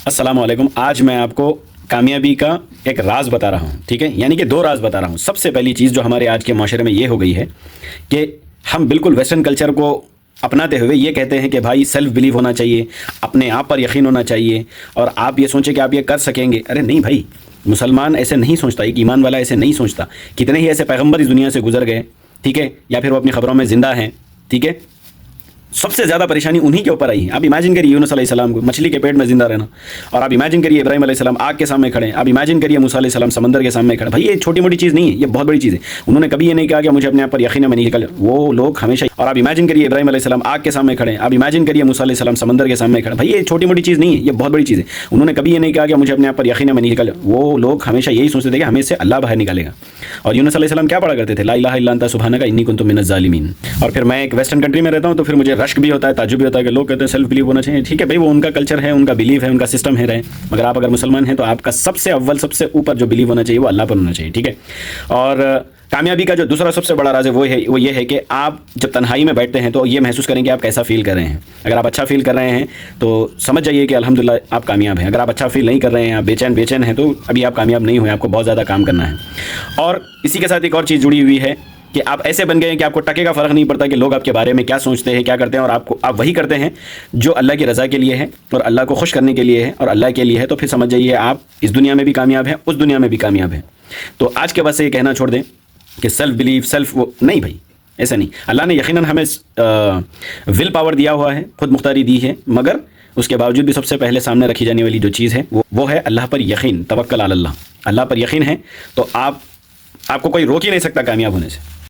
السلام علیکم. آج میں آپ کو کامیابی کا ایک راز بتا رہا ہوں, ٹھیک ہے, یعنی کہ دو راز بتا رہا ہوں. سب سے پہلی چیز جو ہمارے آج کے معاشرے میں یہ ہو گئی ہے کہ ہم بالکل ویسٹرن کلچر کو اپناتے ہوئے یہ کہتے ہیں کہ بھائی سیلف بلیو ہونا چاہیے, اپنے آپ پر یقین ہونا چاہیے, اور آپ یہ سوچیں کہ آپ یہ کر سکیں گے. ارے نہیں بھائی, مسلمان ایسے نہیں سوچتا, ایک ایمان والا ایسے نہیں سوچتا. کتنے ہی ایسے پیغمبر اس دنیا سے گزر گئے, ٹھیک ہے, یا پھر وہ اپنی خبروں میں زندہ ہیں, ٹھیک ہے. سب سے زیادہ پریشانی انہی کے اوپر آئی ہے. آپ امیجن کریے یونس علیہ السلام کو مچھلی کے پیٹ میں زندہ رہنا, اور آپ امیجن کریے ابراہیم علیہ السلام آگ کے سامنے کھڑے, آپ امیجن کریے موسیٰ علیہ السلام سمندر کے سامنے کھڑے. بھائی یہ چھوٹی موٹی چیز نہیں ہے, یہ بہت بڑی چیز ہے. انہوں نے کبھی یہ نہیں کہا کہ مجھے اپنے آپ پر یقین ہے, میں نہیں نکل. وہ لوگ ہمیشہ. اور آپ امیجن کریے ابراہیم علیہ السلام آگ کے سامنے کھڑے, آپ امیجن کریے موسیٰ علیہ السلام سمندر کے سامنے کھڑے. بھائی یہ چھوٹی موٹی چیز نہیں ہے, یہ بہت بڑی چیز ہے. انہوں نے کبھی یہ نہیں کہا کہ مجھے اپنے آپ پر یقین ہے, میں نہیں نکل. وہ لوگ ہمیشہ یہی سوچتے تھے کہ ہمیں سے اللہ باہر نکالے گا. اور یونس علیہ السلام کیا پڑھا کرتے تھے, لا الہ الا انت سبحانک انی کنت من الظالمین. اور پھر میں ایک ویسٹرن کنٹری میں رہتا ہوں, تو پھر مجھے رشک بھی ہوتا ہے, تعجب بھی ہوتا ہے کہ لوگ کہتے ہیں سیلف بلیو ہونا چاہیے. ٹھیک ہے بھائی, وہ ان کا کلچر ہے, ان کا بلیف ہے, ان کا سسٹم ہے رہے. مگر آپ اگر مسلمان ہیں تو آپ کا سب سے اول سب سے اوپر جو بلیو ہونا چاہیے وہ اللہ پر ہونا چاہیے, ٹھیک ہے. اور کامیابی کا جو دوسرا سب سے بڑا راز ہے وہ یہ ہے کہ آپ جب تنہائی میں بیٹھتے ہیں تو یہ محسوس کریں کہ آپ کیسا فیل کر رہے ہیں. اگر آپ اچھا فیل کر رہے ہیں تو سمجھ جائیے کہ الحمدللہ آپ کامیاب ہیں. اگر آپ اچھا فیل نہیں کر رہے ہیں, آپ بے چین ہیں, تو ابھی آپ کامیاب نہیں ہوئے, آپ کو بہت زیادہ کام کرنا ہے. اور اسی کے ساتھ ایک اور چیز جڑی ہوئی ہے کہ آپ ایسے بن گئے ہیں کہ آپ کو ٹکے کا فرق نہیں پڑتا کہ لوگ آپ کے بارے میں کیا سوچتے ہیں, کیا کرتے ہیں, اور آپ وہی کرتے ہیں جو اللہ کی رضا کے لیے ہے اور اللہ کو خوش کرنے کے لیے ہے اور اللہ کے لیے ہے. تو پھر سمجھ جائیے آپ اس دنیا میں بھی کامیاب ہیں, اس دنیا میں بھی کامیاب ہیں. تو آج کے بعد سے یہ کہنا چھوڑ دیں کہ سیلف بلیف وہ نہیں بھائی, ایسا نہیں. اللہ نے یقیناً ہمیں ول پاور دیا ہوا ہے, خود مختاری دی ہے, مگر اس کے باوجود بھی سب سے پہلے سامنے رکھی جانے والی جو چیز ہے وہ ہے اللہ پر یقین, توکل علی اللہ. اللہ پر یقین ہے تو آپ کو کوئی روک ہی نہیں سکتا کامیاب ہونے سے.